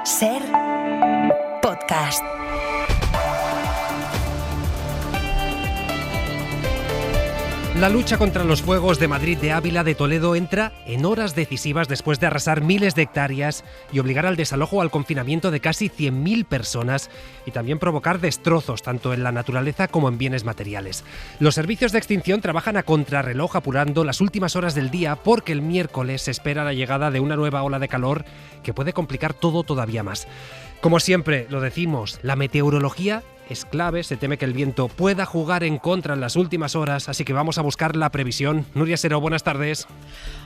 SER Podcast. La lucha contra los fuegos de Madrid, de Ávila, de Toledo entra en horas decisivas después de arrasar miles de hectáreas y obligar al desalojo o al confinamiento de casi 100.000 personas y también provocar destrozos tanto en la naturaleza como en bienes materiales. Los servicios de extinción trabajan a contrarreloj apurando las últimas horas del día porque el miércoles se espera la llegada de una nueva ola de calor que puede complicar todo todavía más. Como siempre lo decimos, la meteorología es clave, se teme que el viento pueda jugar en contra en las últimas horas, así que vamos a buscar la previsión. Nuria Seró, buenas tardes.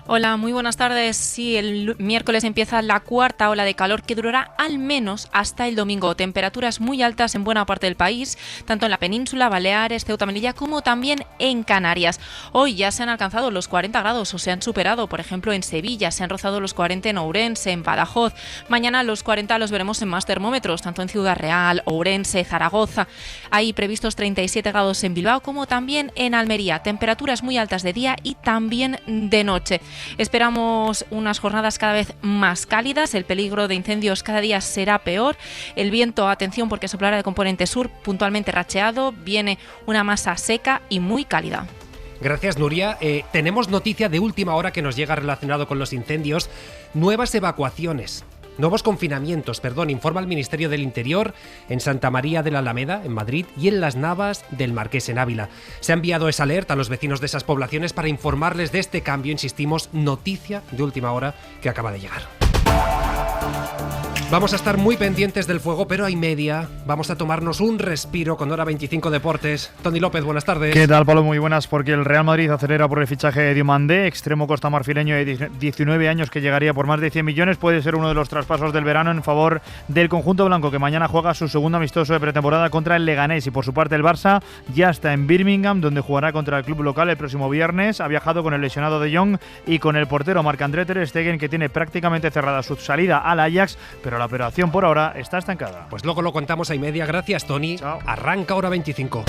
Hola, muy buenas tardes. Sí, el miércoles empieza la cuarta ola de calor que durará al menos hasta el domingo. Temperaturas muy altas en buena parte del país, tanto en la península, Baleares, Ceuta, Melilla, como también en Canarias. Hoy ya se han alcanzado los 40 grados o se han superado, por ejemplo, en Sevilla, se han rozado los 40 en Ourense, en Badajoz. Mañana los 40 los veremos en más termómetros, tanto en Ciudad Real, Ourense, Zaragoza. Hay previstos 37 grados en Bilbao, como también en Almería. Temperaturas muy altas de día y también de noche. Esperamos unas jornadas cada vez más cálidas. El peligro de incendios cada día será peor. El viento, atención, porque soplará de componente sur, puntualmente racheado. Viene una masa seca y muy cálida. Gracias, Nuria. Tenemos noticia de última hora que nos llega relacionado con los incendios. Nuevos confinamientos, informa el Ministerio del Interior en Santa María de la Alameda, en Madrid, y en Las Navas del Marqués, en Ávila. Se ha enviado esa alerta a los vecinos de esas poblaciones para informarles de este cambio, insistimos, noticia de última hora que acaba de llegar. Vamos a estar muy pendientes del fuego, pero hay media. Vamos a tomarnos un respiro con Hora 25 Deportes. Tony López, buenas tardes. ¿Qué tal, Pablo? Muy buenas, porque el Real Madrid acelera por el fichaje de Diomandé, extremo costamarfileño de 19 años que llegaría por más de 100 millones. Puede ser uno de los traspasos del verano en favor del conjunto blanco, que mañana juega su segundo amistoso de pretemporada contra el Leganés. Y por su parte el Barça ya está en Birmingham, donde jugará contra el club local el próximo viernes. Ha viajado con el lesionado De Jong y con el portero Marc-André ter Stegen, que tiene prácticamente cerrada su salida al Ajax, pero la operación por ahora está estancada. Pues luego lo contamos a y media. Gracias, Tony. Chao. Arranca Hora 25.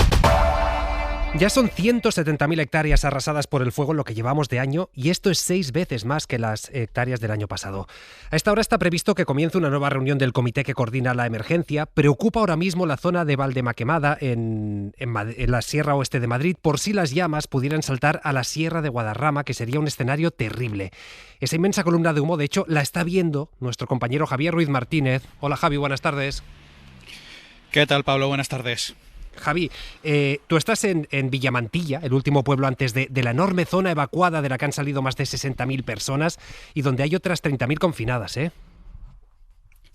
Ya son 170.000 hectáreas arrasadas por el fuego en lo que llevamos de año, y esto es 6 veces más que las hectáreas del año pasado. A esta hora está previsto que comience una nueva reunión del comité que coordina la emergencia. Preocupa ahora mismo la zona de Valdemaquemada, en la Sierra Oeste de Madrid, por si las llamas pudieran saltar a la Sierra de Guadarrama, que sería un escenario terrible. Esa inmensa columna de humo, de hecho, la está viendo nuestro compañero Javier Ruiz Martínez. Hola, Javi, buenas tardes. ¿Qué tal, Pablo? Buenas tardes. Javi, tú estás en Villamantilla, el último pueblo antes de la enorme zona evacuada de la que han salido más de 60.000 personas y donde hay otras 30.000 confinadas, ¿eh?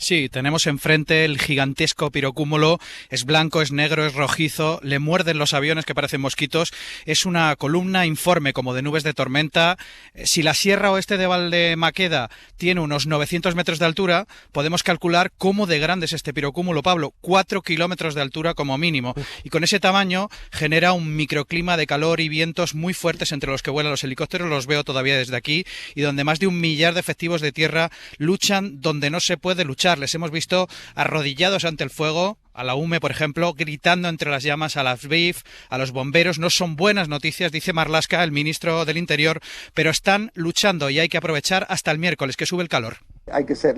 Sí, tenemos enfrente el gigantesco pirocúmulo, es blanco, es negro, es rojizo, le muerden los aviones que parecen mosquitos, es una columna informe como de nubes de tormenta. Si la Sierra Oeste de Valdemaqueda tiene unos 900 metros de altura, podemos calcular cómo de grande es este pirocúmulo, Pablo, 4 kilómetros de altura como mínimo, y con ese tamaño genera un microclima de calor y vientos muy fuertes entre los que vuelan los helicópteros, los veo todavía desde aquí, y donde más de 1 millar de efectivos de tierra luchan donde no se puede luchar. Les hemos visto arrodillados ante el fuego, a la UME, por ejemplo, gritando entre las llamas a las BIF, a los bomberos. No son buenas noticias, dice Marlaska, el ministro del Interior, pero están luchando y hay que aprovechar hasta el miércoles, que sube el calor. Hay que ser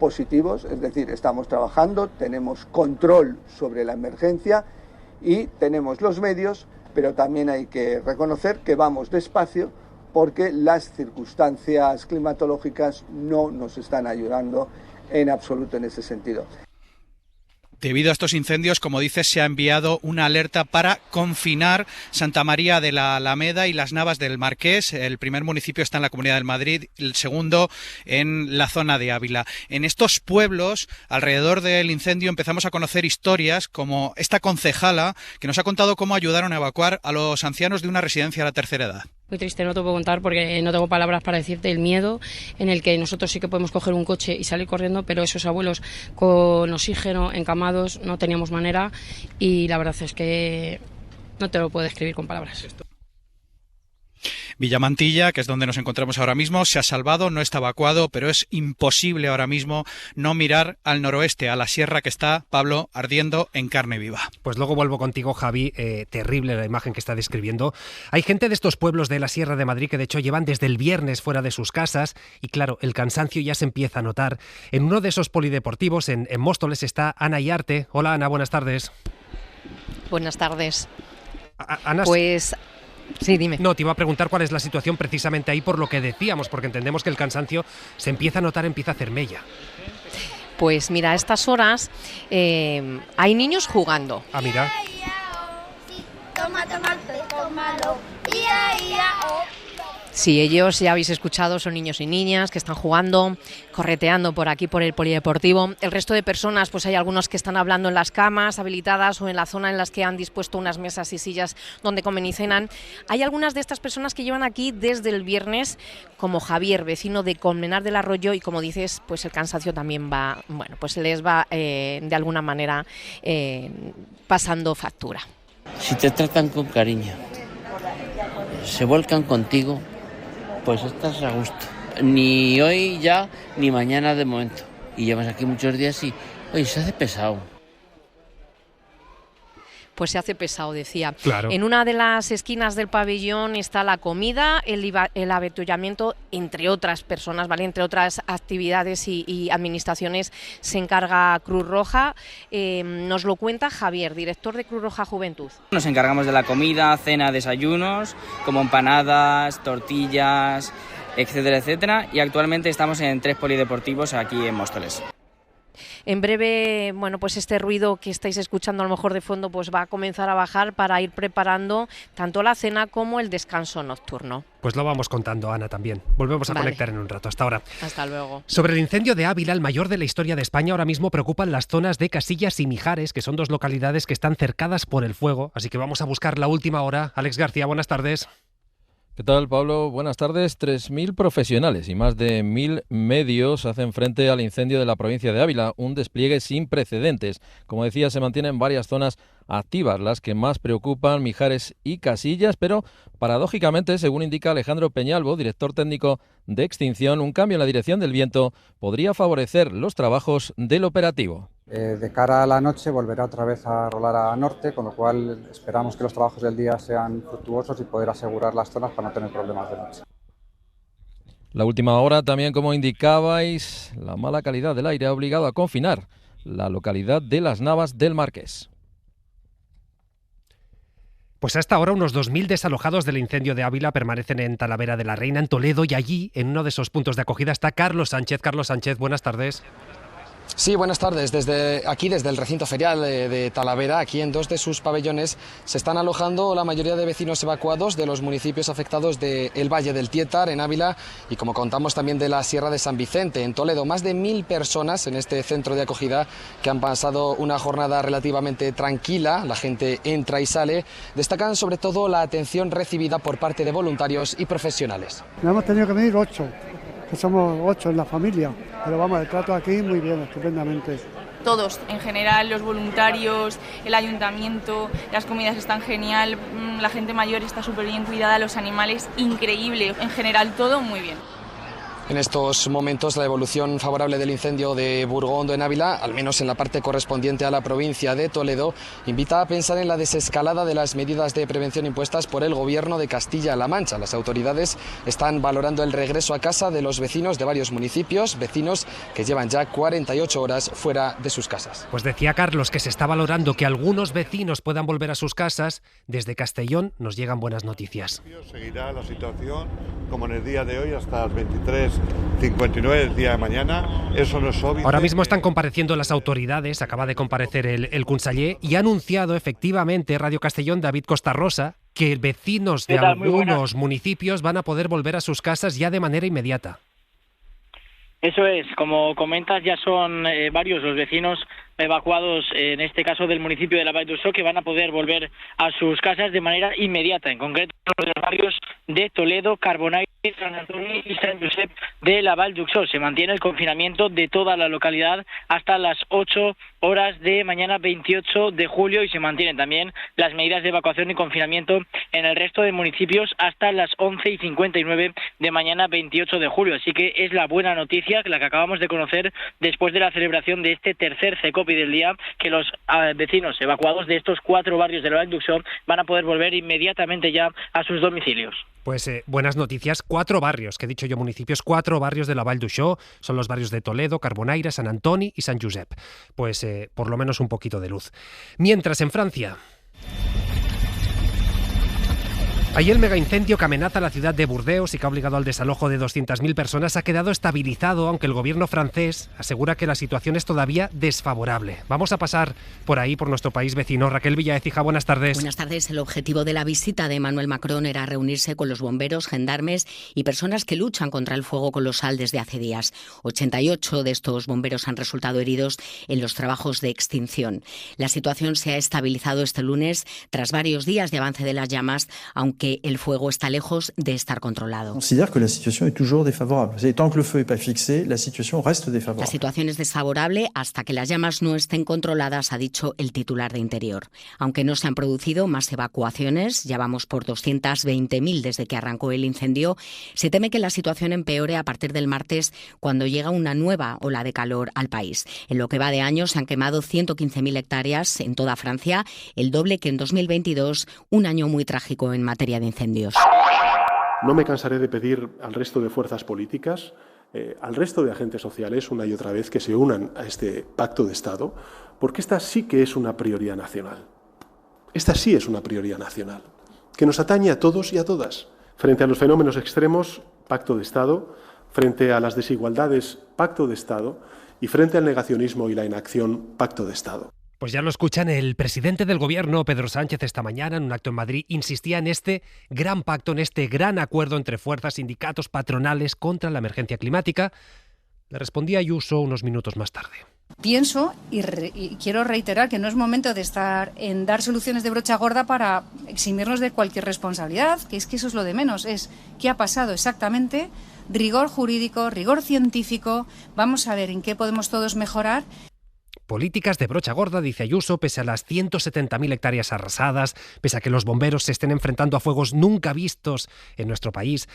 positivos, es decir, estamos trabajando, tenemos control sobre la emergencia y tenemos los medios, pero también hay que reconocer que vamos despacio porque las circunstancias climatológicas no nos están ayudando en absoluto en ese sentido. Debido a estos incendios, como dices, se ha enviado una alerta para confinar Santa María de la Alameda y Las Navas del Marqués. El primer municipio está en la Comunidad del Madrid, el segundo en la zona de Ávila. En estos pueblos, alrededor del incendio, empezamos a conocer historias como esta concejala que nos ha contado cómo ayudaron a evacuar a los ancianos de una residencia a la tercera edad. Muy triste, no te puedo contar porque no tengo palabras para decirte el miedo en el que nosotros sí que podemos coger un coche y salir corriendo, pero esos abuelos con oxígeno, encamados, no teníamos manera y la verdad es que no te lo puedo describir con palabras. Villamantilla, que es donde nos encontramos ahora mismo, se ha salvado, no está evacuado, pero es imposible ahora mismo no mirar al noroeste, a la sierra que está, Pablo, ardiendo en carne viva. Pues luego vuelvo contigo, Javi. Terrible la imagen que está describiendo. Hay gente de estos pueblos de la Sierra de Madrid que de hecho llevan desde el viernes fuera de sus casas y claro, el cansancio ya se empieza a notar. En uno de esos polideportivos, en Móstoles, está Ana Iarte. Hola Ana, buenas tardes. Buenas tardes. Ana, pues sí, dime. No, te iba a preguntar cuál es la situación precisamente ahí por lo que decíamos, porque entendemos que el cansancio se empieza a notar, empieza a hacer mella. Pues mira, a estas horas hay niños jugando. Ah, mira. Sí, ellos ya habéis escuchado, son niños y niñas que están jugando, correteando por aquí, por el polideportivo. El resto de personas, pues hay algunos que están hablando en las camas habilitadas o en la zona en las que han dispuesto unas mesas y sillas donde comen y cenan. Hay algunas de estas personas que llevan aquí desde el viernes, como Javier, vecino de Colmenar del Arroyo, y como dices, pues el cansancio también va, bueno, pues les va de alguna manera pasando factura. Si te tratan con cariño, se vuelcan contigo, pues estás a gusto. Ni hoy ya, ni mañana de momento. Y llevas aquí muchos días y, oye, se hace pesado. Pues se hace pesado, decía. Claro. En una de las esquinas del pabellón está la comida, el avituallamiento, entre otras personas, ¿vale? Entre otras actividades y administraciones se encarga Cruz Roja. Nos lo cuenta Javier, director de Cruz Roja Juventud. Nos encargamos de la comida, cena, desayunos, como empanadas, tortillas, etcétera, etcétera. Y actualmente estamos en 3 polideportivos aquí en Móstoles. En breve, bueno, pues este ruido que estáis escuchando a lo mejor de fondo pues va a comenzar a bajar para ir preparando tanto la cena como el descanso nocturno. Pues lo vamos contando, Ana, también. Volvemos a conectar en un rato. Hasta ahora. Hasta luego. Sobre el incendio de Ávila, el mayor de la historia de España, ahora mismo preocupan las zonas de Casillas y Mijares, que son 2 localidades que están cercadas por el fuego. Así que vamos a buscar la última hora. Alex García, buenas tardes. ¿Qué tal, Pablo? Buenas tardes. 3.000 profesionales y más de 1.000 medios hacen frente al incendio de la provincia de Ávila, un despliegue sin precedentes. Como decía, se mantienen varias zonas activas, las que más preocupan, Mijares y Casillas, pero paradójicamente, según indica Alejandro Peñalvo, director técnico de Extinción, un cambio en la dirección del viento podría favorecer los trabajos del operativo. De cara a la noche volverá otra vez a rolar a norte, con lo cual esperamos que los trabajos del día sean fructuosos y poder asegurar las zonas para no tener problemas de noche. La última hora también, como indicabais, la mala calidad del aire ha obligado a confinar la localidad de Las Navas del Marqués. Pues hasta ahora unos 2.000 desalojados del incendio de Ávila permanecen en Talavera de la Reina, en Toledo, y allí, en uno de esos puntos de acogida, está Carlos Sánchez. Carlos Sánchez, buenas tardes. Sí, buenas tardes. Desde el recinto ferial de Talavera, aquí en 2 de sus pabellones, se están alojando la mayoría de vecinos evacuados de los municipios afectados del Valle del Tietar, en Ávila, y como contamos también de la Sierra de San Vicente, en Toledo. Más de 1.000 personas en este centro de acogida que han pasado una jornada relativamente tranquila. La gente entra y sale. Destacan sobre todo la atención recibida por parte de voluntarios y profesionales. Hemos tenido que medir 8. Que somos 8 en la familia, pero vamos, el trato aquí muy bien, estupendamente. Todos, en general, los voluntarios, el ayuntamiento, las comidas están genial, la gente mayor está súper bien cuidada, los animales, increíble, en general todo muy bien. En estos momentos la evolución favorable del incendio de Burgondo en Ávila, al menos en la parte correspondiente a la provincia de Toledo, invita a pensar en la desescalada de las medidas de prevención impuestas por el gobierno de Castilla-La Mancha. Las autoridades están valorando el regreso a casa de los vecinos de varios municipios, vecinos que llevan ya 48 horas fuera de sus casas. Pues decía Carlos que se está valorando que algunos vecinos puedan volver a sus casas. Desde Castellón nos llegan buenas noticias. Seguirá la situación como en el día de hoy hasta las 23:59 del día de mañana. Eso no es obvio. Ahora mismo están compareciendo las autoridades. Acaba de comparecer el conseller y ha anunciado efectivamente Radio Castellón, David Costarrosa, que vecinos de algunos municipios van a poder volver a sus casas ya de manera inmediata. Eso es, como comentas, ya son varios los vecinos evacuados, en este caso del municipio de la Vall d'Uixó, que van a poder volver a sus casas de manera inmediata, en concreto los barrios de Toledo, Carbonaire, San Antonio y San Josep de la Vall d'Uixó. Se mantiene el confinamiento de toda la localidad hasta las 8 horas de mañana 28 de julio y se mantienen también las medidas de evacuación y confinamiento en el resto de municipios hasta las 11:59 de mañana 28 de julio. Así que es la buena noticia, la que acabamos de conocer después de la celebración de este tercer CECOPI del día, que los vecinos evacuados de estos 4 barrios de la Vall d'Uixó van a poder volver inmediatamente ya a sus domicilios. Pues buenas noticias, 4 barrios, que he dicho yo municipios, 4 barrios de la Vall d'Uixó, son los barrios de Toledo, Carbonaire, Sant Antoni y Sant Josep. Pues por lo menos un poquito de luz. Mientras en Francia... Ahí el megaincendio que amenaza la ciudad de Burdeos y que ha obligado al desalojo de 200.000 personas ha quedado estabilizado, aunque el gobierno francés asegura que la situación es todavía desfavorable. Vamos a pasar por ahí, por nuestro país vecino. Raquel Villaécija, buenas tardes. Buenas tardes. El objetivo de la visita de Emmanuel Macron era reunirse con los bomberos, gendarmes y personas que luchan contra el fuego colosal desde hace días. 88 de estos bomberos han resultado heridos en los trabajos de extinción. La situación se ha estabilizado este lunes tras varios días de avance de las llamas, aunque el fuego está lejos de estar controlado. Considère que la situación es toujours défavorable. Tant que le feu n'est pas fixé, la situación reste défavorable. La situación es desfavorable hasta que las llamas no estén controladas, ha dicho el titular de Interior. Aunque no se han producido más evacuaciones, ya vamos por 220.000 desde que arrancó el incendio, se teme que la situación empeore a partir del martes, cuando llega una nueva ola de calor al país. En lo que va de año se han quemado 115.000 hectáreas en toda Francia, el doble que en 2022, un año muy trágico en materia de incendios. No me cansaré de pedir al resto de fuerzas políticas, al resto de agentes sociales, una y otra vez, que se unan a este pacto de Estado, porque esta sí que es una prioridad nacional. Esta sí es una prioridad nacional, que nos atañe a todos y a todas. Frente a los fenómenos extremos, pacto de Estado; frente a las desigualdades, pacto de Estado; y frente al negacionismo y la inacción, pacto de Estado. Pues ya lo escuchan, el presidente del gobierno, Pedro Sánchez, esta mañana en un acto en Madrid insistía en este gran pacto, en este gran acuerdo entre fuerzas, sindicatos, patronales contra la emergencia climática. Le respondía Ayuso unos minutos más tarde. Pienso y quiero reiterar que no es momento de estar en dar soluciones de brocha gorda para eximirnos de cualquier responsabilidad, que eso es lo de menos, es qué ha pasado exactamente, rigor jurídico, rigor científico, vamos a ver en qué podemos todos mejorar. Políticas de brocha gorda, dice Ayuso, pese a las 170.000 hectáreas arrasadas, pese a que los bomberos se estén enfrentando a fuegos nunca vistos en nuestro país.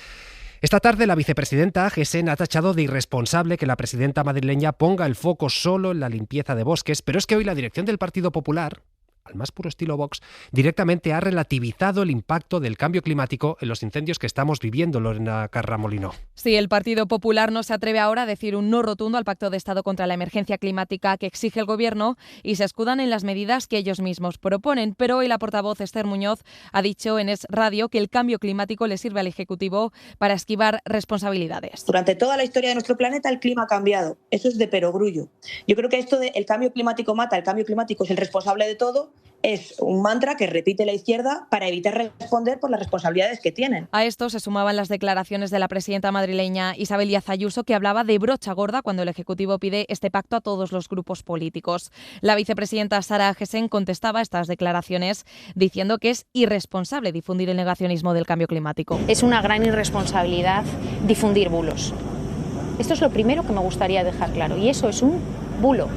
Esta tarde la vicepresidenta Agesen ha tachado de irresponsable que la presidenta madrileña ponga el foco solo en la limpieza de bosques, pero es que hoy la dirección del Partido Popular, al más puro estilo Vox, directamente ha relativizado el impacto del cambio climático en los incendios que estamos viviendo, Lorena Carramolino. Sí, el Partido Popular no se atreve ahora a decir un no rotundo al Pacto de Estado contra la emergencia climática que exige el Gobierno y se escudan en las medidas que ellos mismos proponen. Pero hoy la portavoz Esther Muñoz ha dicho en Es Radio que el cambio climático le sirve al Ejecutivo para esquivar responsabilidades. Durante toda la historia de nuestro planeta el clima ha cambiado. Eso es de perogrullo. Yo creo que esto de el cambio climático mata, el cambio climático es el responsable de todo, es un mantra que repite la izquierda para evitar responder por las responsabilidades que tienen. A esto se sumaban las declaraciones de la presidenta madrileña Isabel Díaz Ayuso, que hablaba de brocha gorda cuando el Ejecutivo pide este pacto a todos los grupos políticos. La vicepresidenta Sara Agesen contestaba a estas declaraciones diciendo que es irresponsable difundir el negacionismo del cambio climático. Es una gran irresponsabilidad difundir bulos. Esto es lo primero que me gustaría dejar claro, y eso es un bulo.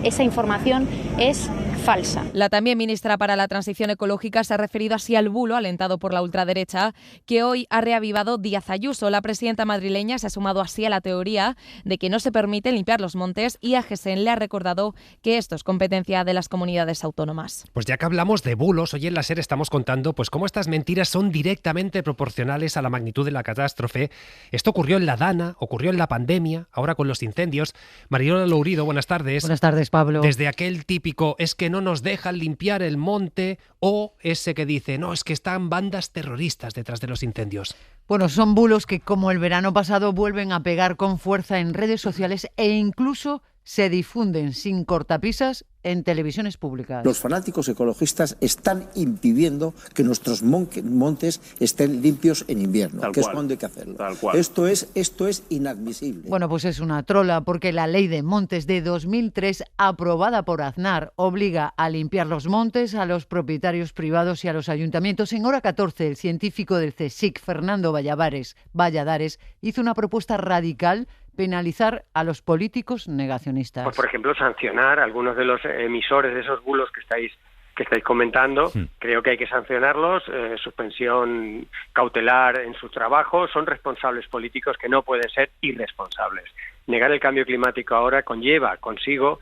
Esa información es falsa. La también ministra para la Transición Ecológica se ha referido así al bulo alentado por la ultraderecha que hoy ha reavivado Díaz Ayuso. La presidenta madrileña se ha sumado así a la teoría de que no se permite limpiar los montes y Agesen le ha recordado que esto es competencia de las comunidades autónomas. Pues ya que hablamos de bulos, hoy en la SER estamos contando pues cómo estas mentiras son directamente proporcionales a la magnitud de la catástrofe. Esto ocurrió en la Dana, ocurrió en la pandemia, ahora con los incendios. Mariola Lourido, buenas tardes. Buenas tardes, Pablo. Desde aquel típico es que no nos dejan limpiar el monte, o ese que dice no, es que están bandas terroristas detrás de los incendios. Bueno, son bulos que como el verano pasado vuelven a pegar con fuerza en redes sociales e incluso se difunden sin cortapisas en televisiones públicas. Los fanáticos ecologistas están impidiendo que nuestros montes estén limpios en invierno, que es cuando hay que hacerlo. Esto es inadmisible. Bueno, pues es una trola porque la ley de montes de 2003, aprobada por Aznar, obliga a limpiar los montes a los propietarios privados y a los ayuntamientos. En hora 14, el científico del CSIC, Fernando Valladares, hizo una propuesta radical penalizar a los políticos negacionistas. Pues, por ejemplo, sancionar a algunos de los emisores de esos bulos que estáis comentando. Creo que hay que sancionarlos, suspensión cautelar en su trabajo. Son responsables políticos que no pueden ser irresponsables. Negar el cambio climático ahora conlleva consigo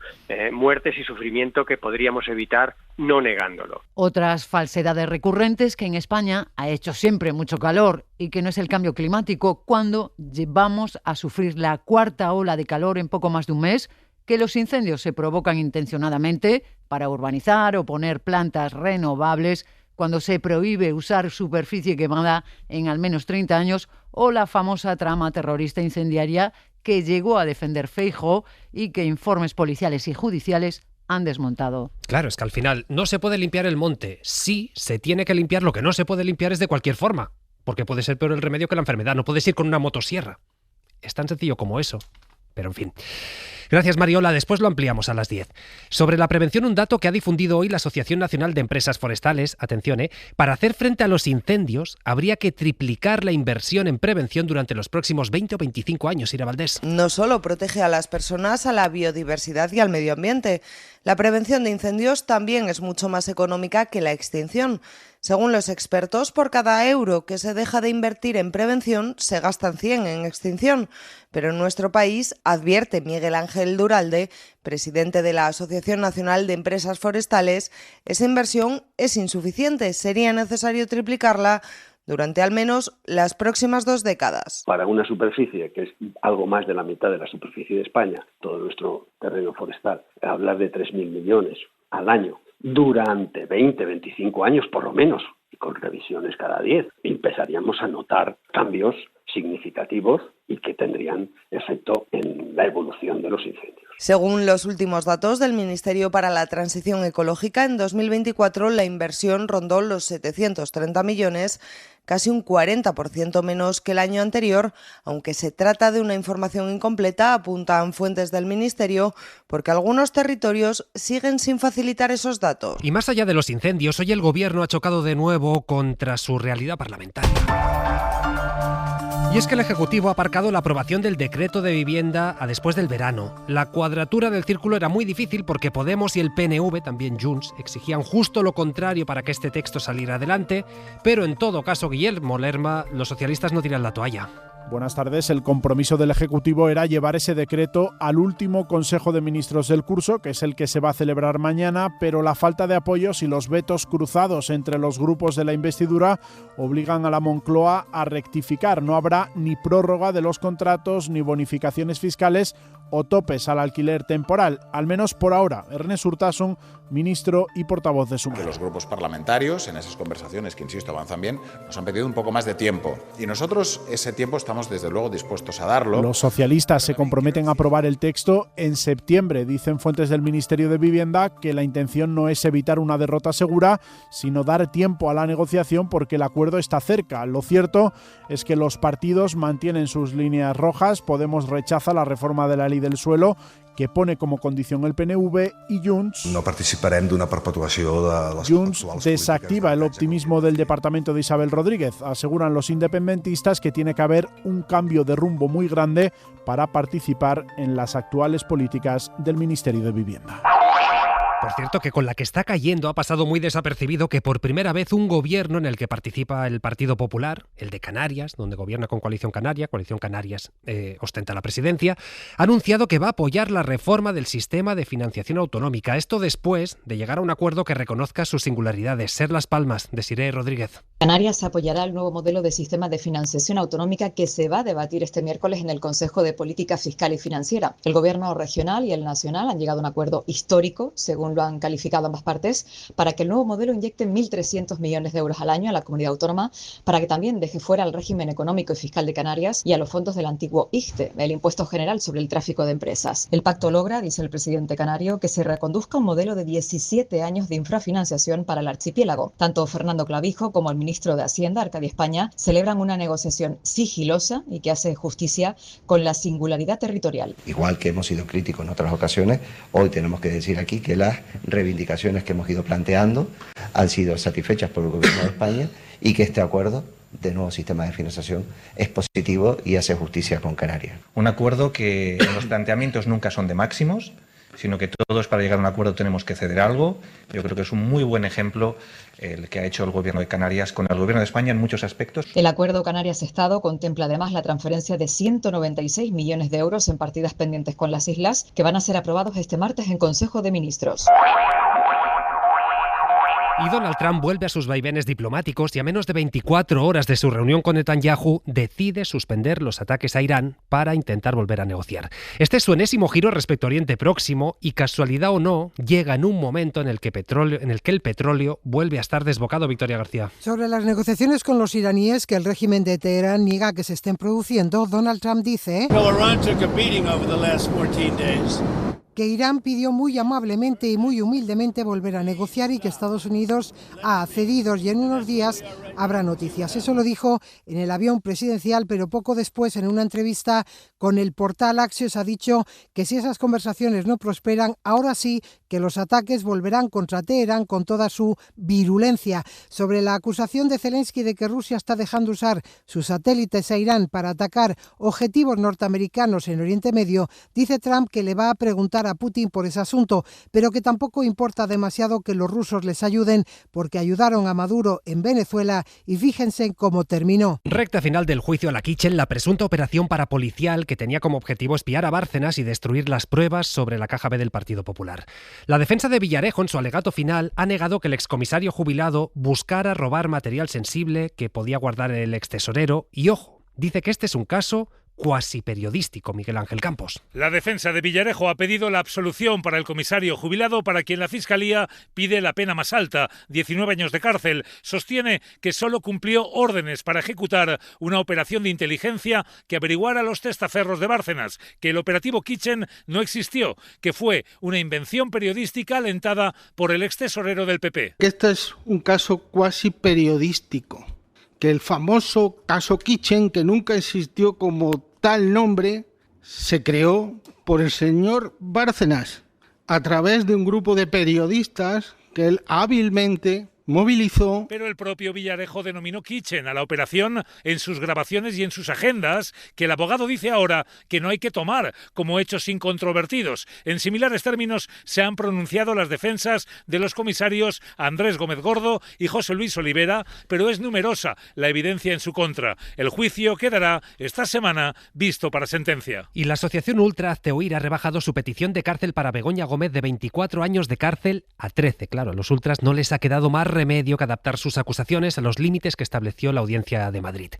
muertes y sufrimiento que podríamos evitar no negándolo. Otras falsedades recurrentes, que en España ha hecho siempre mucho calor y que no es el cambio climático, cuando vamos a sufrir la cuarta ola de calor en poco más de un mes, que los incendios se provocan intencionadamente para urbanizar o poner plantas renovables, cuando se prohíbe usar superficie quemada en al menos 30 años, o la famosa trama terrorista incendiaria que llegó a defender Feijóo y que informes policiales y judiciales han desmontado. Claro, es que al final no se puede limpiar el monte. Sí, se tiene que limpiar. Lo que no se puede limpiar es de cualquier forma, porque puede ser peor el remedio que la enfermedad. No puedes ir con una motosierra. Es tan sencillo como eso. Pero en fin. Gracias, Mariola. Después lo ampliamos a las 10. Sobre la prevención, un dato que ha difundido hoy la Asociación Nacional de Empresas Forestales. Atención, para hacer frente a los incendios habría que triplicar la inversión en prevención durante los próximos 20 o 25 años, Ira Valdés. No solo protege a las personas, a la biodiversidad y al medio ambiente. La prevención de incendios también es mucho más económica que la extinción. Según los expertos, por cada euro que se deja de invertir en prevención, se gastan 100 en extinción. Pero en nuestro país, advierte Miguel Ángel Duralde, presidente de la Asociación Nacional de Empresas Forestales, esa inversión es insuficiente. Sería necesario triplicarla durante al menos las próximas 2 décadas. Para una superficie que es algo más de la mitad de la superficie de España, todo nuestro terreno forestal, hablar de 3.000 millones al año, durante 20, 25 años por lo menos, y con revisiones cada 10, empezaríamos a notar cambios significativos y que tendrían efecto en la evolución de los incendios. Según los últimos datos del Ministerio para la Transición Ecológica, en 2024 la inversión rondó los 730 millones, casi un 40% menos que el año anterior, aunque se trata de una información incompleta, apuntan fuentes del Ministerio, porque algunos territorios siguen sin facilitar esos datos. Y más allá de los incendios, hoy el Gobierno ha chocado de nuevo contra su realidad parlamentaria. Y es que el Ejecutivo ha aparcado la aprobación del decreto de vivienda a después del verano. La cuadratura del círculo era muy difícil porque Podemos y el PNV, también Junts, exigían justo lo contrario para que este texto saliera adelante, pero en todo caso, Guillermo Lerma, los socialistas no tiran la toalla. Buenas tardes. El compromiso del Ejecutivo era llevar ese decreto al último Consejo de Ministros del curso, que es el que se va a celebrar mañana, pero la falta de apoyos y los vetos cruzados entre los grupos de la investidura obligan a la Moncloa a rectificar. No habrá ni prórroga de los contratos, ni bonificaciones fiscales o topes al alquiler temporal, al menos por ahora. Ernest Urtasun, ministro y portavoz de Sumar. Los grupos parlamentarios, en esas conversaciones que, insisto, avanzan bien, nos han pedido un poco más de tiempo. Y nosotros ese tiempo estamos, desde luego, dispuestos a darlo. Los socialistas se comprometen a aprobar el texto en septiembre. Dicen fuentes del Ministerio de Vivienda que la intención no es evitar una derrota segura, sino dar tiempo a la negociación porque el acuerdo está cerca. Lo cierto es que los partidos mantienen sus líneas rojas. Podemos rechaza la reforma de la ley del suelo, que pone como condición el PNV, y Junts no participarem d'una perpetuació de les Junts desactiva el optimismo del departamento de Isabel Rodríguez. Aseguran los independentistas que tiene que haber un cambio de rumbo muy grande para participar en las actuales políticas del Ministerio de Vivienda. Por cierto, que con la que está cayendo ha pasado muy desapercibido que por primera vez un gobierno en el que participa el Partido Popular, el de Canarias, donde gobierna con Coalición Canarias ostenta la presidencia, ha anunciado que va a apoyar la reforma del sistema de financiación autonómica. Esto después de llegar a un acuerdo que reconozca sus singularidades. Ser Las Palmas, Desiré Rodríguez. Canarias apoyará el nuevo modelo de sistema de financiación autonómica que se va a debatir este miércoles en el Consejo de Política Fiscal y Financiera. El gobierno regional y el nacional han llegado a un acuerdo histórico, según lo han calificado ambas partes, para que el nuevo modelo inyecte 1.300 millones de euros al año a la comunidad autónoma, para que también deje fuera al régimen económico y fiscal de Canarias y a los fondos del antiguo IGTE, el Impuesto General sobre el Tráfico de Empresas. El pacto logra, dice el presidente canario, que se reconduzca un modelo de 17 años de infrafinanciación para el archipiélago. Tanto Fernando Clavijo como el ministro de Hacienda, Arcadio España, celebran una negociación sigilosa y que hace justicia con la singularidad territorial. Igual que hemos sido críticos en otras ocasiones, hoy tenemos que decir aquí que las reivindicaciones que hemos ido planteando han sido satisfechas por el Gobierno de España y que este acuerdo de nuevo sistema de financiación es positivo y hace justicia con Canarias. Un acuerdo que los planteamientos nunca son de máximos, sino que todos para llegar a un acuerdo tenemos que ceder algo. Yo creo que es un muy buen ejemplo el que ha hecho el Gobierno de Canarias con el Gobierno de España en muchos aspectos. El acuerdo Canarias-Estado contempla además la transferencia de 196 millones de euros en partidas pendientes con las islas, que van a ser aprobados este martes en Consejo de Ministros. Y Donald Trump vuelve a sus vaivenes diplomáticos y a menos de 24 horas de su reunión con Netanyahu decide suspender los ataques a Irán para intentar volver a negociar. Este es su enésimo giro respecto a Oriente Próximo y, casualidad o no, llega en un momento en el que el petróleo vuelve a estar desbocado. Victoria García. Sobre las negociaciones con los iraníes que el régimen de Teherán niega que se estén produciendo, Donald Trump dice que Irán pidió muy amablemente y muy humildemente volver a negociar y que Estados Unidos ha accedido y en unos días habrá noticias. Eso lo dijo en el avión presidencial, pero poco después en una entrevista con el portal Axios ha dicho que si esas conversaciones no prosperan, ahora sí que los ataques volverán contra Teherán con toda su virulencia. Sobre la acusación de Zelensky de que Rusia está dejando usar sus satélites a Irán para atacar objetivos norteamericanos en Oriente Medio, dice Trump que le va a preguntar a Putin por ese asunto, pero que tampoco importa demasiado que los rusos les ayuden porque ayudaron a Maduro en Venezuela y fíjense cómo terminó. Recta final del juicio a la Kitchen, la presunta operación parapolicial que tenía como objetivo espiar a Bárcenas y destruir las pruebas sobre la caja B del Partido Popular. La defensa de Villarejo en su alegato final ha negado que el excomisario jubilado buscara robar material sensible que podía guardar el extesorero y, ojo, dice que este es un caso cuasi periodístico. Miguel Ángel Campos. La defensa de Villarejo ha pedido la absolución para el comisario jubilado, para quien la Fiscalía pide la pena más alta, 19 años de cárcel. Sostiene que solo cumplió órdenes para ejecutar una operación de inteligencia que averiguara los testaferros de Bárcenas, que el operativo Kitchen no existió, que fue una invención periodística alentada por el extesorero del PP. Este es un caso cuasi periodístico, que el famoso caso Kitchen, que nunca existió como tal nombre, se creó por el señor Bárcenas a través de un grupo de periodistas que él hábilmente movilizó. Pero el propio Villarejo denominó Kitchen a la operación en sus grabaciones y en sus agendas, que el abogado dice ahora que no hay que tomar como hechos incontrovertidos. En similares términos se han pronunciado las defensas de los comisarios Andrés Gómez Gordo y José Luis Olivera, pero es numerosa la evidencia en su contra. El juicio quedará esta semana visto para sentencia. Y la asociación Ultra Hazte Oír ha rebajado su petición de cárcel para Begoña Gómez de 24 años de cárcel a 13. Claro, a los ultras no les ha quedado más remedio que adaptar sus acusaciones a los límites que estableció la Audiencia de Madrid.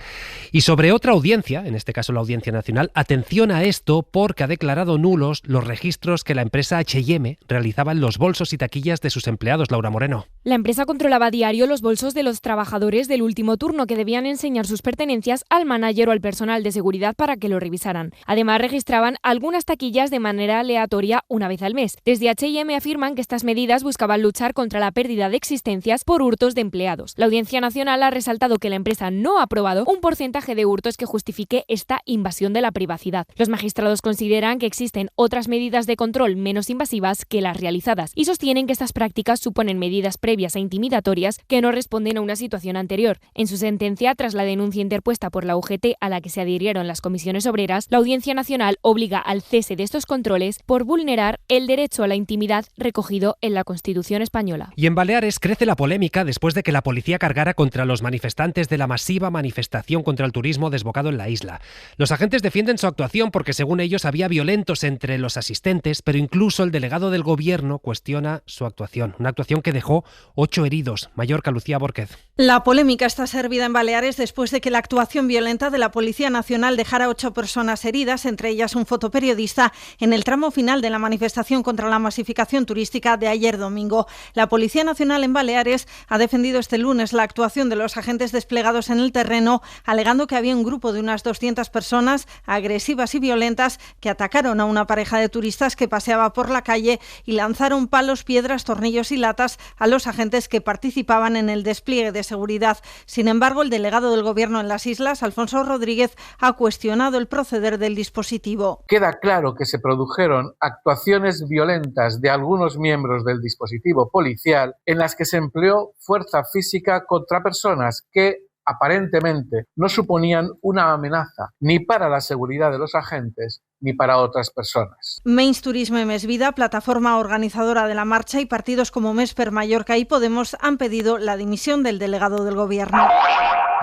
Y sobre otra audiencia, en este caso la Audiencia Nacional, atención a esto porque ha declarado nulos los registros que la empresa H&M realizaba en los bolsos y taquillas de sus empleados. Laura Moreno. La empresa controlaba a diario los bolsos de los trabajadores del último turno que debían enseñar sus pertenencias al manager o al personal de seguridad para que lo revisaran. Además, registraban algunas taquillas de manera aleatoria una vez al mes. Desde H&M afirman que estas medidas buscaban luchar contra la pérdida de existencias por hurtos de empleados. La Audiencia Nacional ha resaltado que la empresa no ha aprobado un porcentaje de hurtos que justifique esta invasión de la privacidad. Los magistrados consideran que existen otras medidas de control menos invasivas que las realizadas y sostienen que estas prácticas suponen medidas previas e intimidatorias que no responden a una situación anterior. En su sentencia, tras la denuncia interpuesta por la UGT a la que se adhirieron las comisiones obreras, la Audiencia Nacional obliga al cese de estos controles por vulnerar el derecho a la intimidad recogido en la Constitución española. Y en Baleares crece la polémica después de que la policía cargara contra los manifestantes de la masiva manifestación contra el turismo desbocado en la isla. Los agentes defienden su actuación porque, según ellos, había violentos entre los asistentes, pero incluso el delegado del gobierno cuestiona su actuación. Una actuación que dejó 8 heridos. Mallorca, Lucía Bórquez. La polémica está servida en Baleares después de que la actuación violenta de la Policía Nacional dejara 8 personas heridas, entre ellas un fotoperiodista, en el tramo final de la manifestación contra la masificación turística de ayer domingo. La Policía Nacional en Baleares ha defendido este lunes la actuación de los agentes desplegados en el terreno, alegando que había un grupo de unas 200 personas agresivas y violentas que atacaron a una pareja de turistas que paseaba por la calle y lanzaron palos, piedras, tornillos y latas a los agentes que participaban en el despliegue de seguridad. Sin embargo, el delegado del Gobierno en las islas, Alfonso Rodríguez, ha cuestionado el proceder del dispositivo. Queda claro que se produjeron actuaciones violentas de algunos miembros del dispositivo policial en las que se empleó fuerza física contra personas que aparentemente no suponían una amenaza ni para la seguridad de los agentes ni para otras personas. Menys Turisme Més Vida, plataforma organizadora de la marcha, y partidos como Més per Mallorca y Podemos han pedido la dimisión del delegado del gobierno.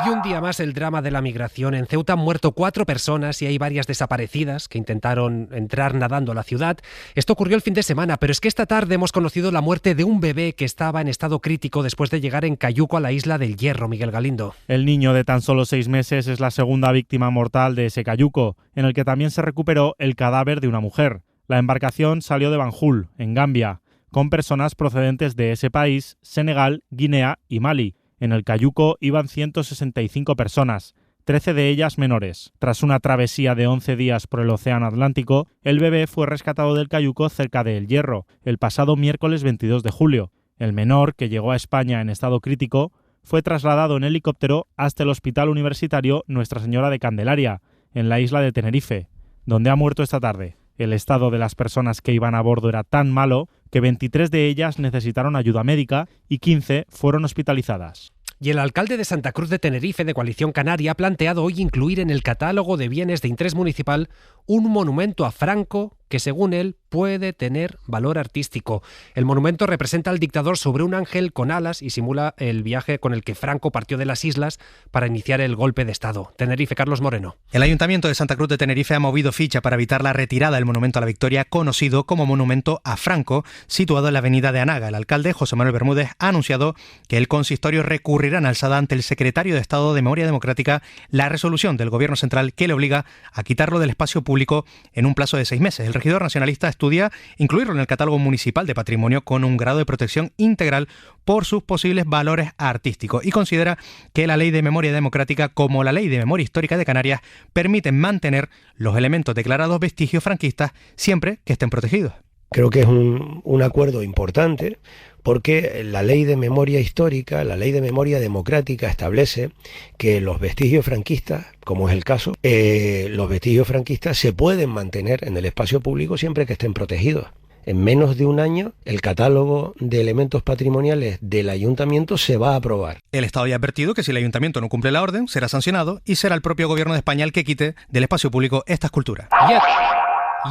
Y un día más el drama de la migración. En Ceuta han muerto 4 personas y hay varias desaparecidas que intentaron entrar nadando a la ciudad. Esto ocurrió el fin de semana, pero es que esta tarde hemos conocido la muerte de un bebé que estaba en estado crítico después de llegar en cayuco a la isla del Hierro. Miguel Galindo. El niño de tan solo 6 meses es la segunda víctima mortal de ese cayuco, en el que también se recuperó el cadáver de una mujer. La embarcación salió de Banjul, en Gambia, con personas procedentes de ese país, Senegal, Guinea y Mali. En el cayuco iban 165 personas, 13 de ellas menores. Tras una travesía de 11 días por el Océano Atlántico, el bebé fue rescatado del cayuco cerca de El Hierro, el pasado miércoles 22 de julio. El menor, que llegó a España en estado crítico, fue trasladado en helicóptero hasta el Hospital Universitario Nuestra Señora de Candelaria, en la isla de Tenerife, donde ha muerto esta tarde. El estado de las personas que iban a bordo era tan malo que 23 de ellas necesitaron ayuda médica y 15 fueron hospitalizadas. Y el alcalde de Santa Cruz de Tenerife, de Coalición Canaria, ha planteado hoy incluir en el catálogo de bienes de interés municipal un monumento a Franco que, según él, puede tener valor artístico. El monumento representa al dictador sobre un ángel con alas y simula el viaje con el que Franco partió de las islas para iniciar el golpe de Estado. Tenerife, Carlos Moreno. El Ayuntamiento de Santa Cruz de Tenerife ha movido ficha para evitar la retirada del monumento a la Victoria, conocido como Monumento a Franco, situado en la avenida de Anaga. El alcalde, José Manuel Bermúdez, ha anunciado que el consistorio recurrirá en alzada ante el secretario de Estado de Memoria Democrática la resolución del Gobierno central que le obliga a quitarlo del espacio público en un plazo de 6 meses. El regidor nacionalista estudia incluirlo en el catálogo municipal de patrimonio con un grado de protección integral por sus posibles valores artísticos y considera que la Ley de Memoria Democrática, como la Ley de Memoria Histórica de Canarias, permiten mantener los elementos declarados vestigios franquistas siempre que estén protegidos. Creo que es un acuerdo importante porque la Ley de Memoria Histórica, la Ley de Memoria Democrática establece que los vestigios franquistas, como es el caso, los vestigios franquistas se pueden mantener en el espacio público siempre que estén protegidos. En menos de un año, el catálogo de elementos patrimoniales del Ayuntamiento se va a aprobar. El Estado ya ha advertido que si el Ayuntamiento no cumple la orden, será sancionado y será el propio Gobierno de España el que quite del espacio público esta escultura.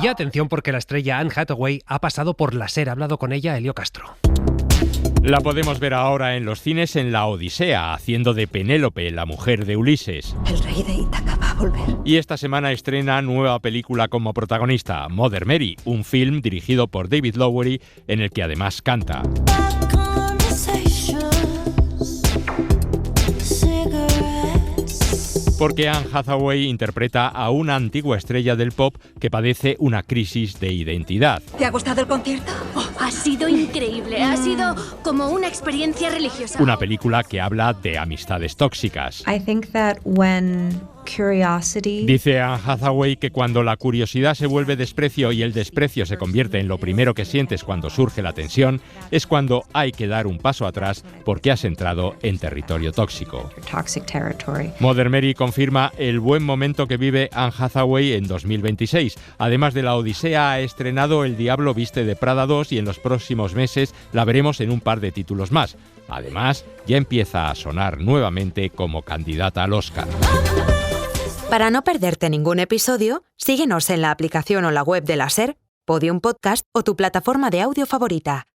Y atención, porque la estrella Anne Hathaway ha pasado por la SER. Ha hablado con ella Elio Castro. La podemos ver ahora en los cines en La Odisea, haciendo de Penélope, la mujer de Ulises. El rey de Ítaca va a volver. Y esta semana estrena nueva película como protagonista, Mother Mary, un film dirigido por David Lowery, en el que además canta. Porque Anne Hathaway interpreta a una antigua estrella del pop que padece una crisis de identidad. ¿Te ha gustado el concierto? Ha sido increíble, ha sido como una experiencia religiosa. Una película que habla de amistades tóxicas. Dice Anne Hathaway que cuando la curiosidad se vuelve desprecio y el desprecio se convierte en lo primero que sientes cuando surge la tensión, es cuando hay que dar un paso atrás porque has entrado en territorio tóxico. Mother Mary confirma el buen momento que vive Anne Hathaway en 2026. Además de La Odisea, ha estrenado El Diablo Viste de Prada 2 y en los próximos meses la veremos en un par de títulos más. Además, ya empieza a sonar nuevamente como candidata al Oscar. Para no perderte ningún episodio, síguenos en la aplicación o la web de la SER, Podium Podcast o tu plataforma de audio favorita.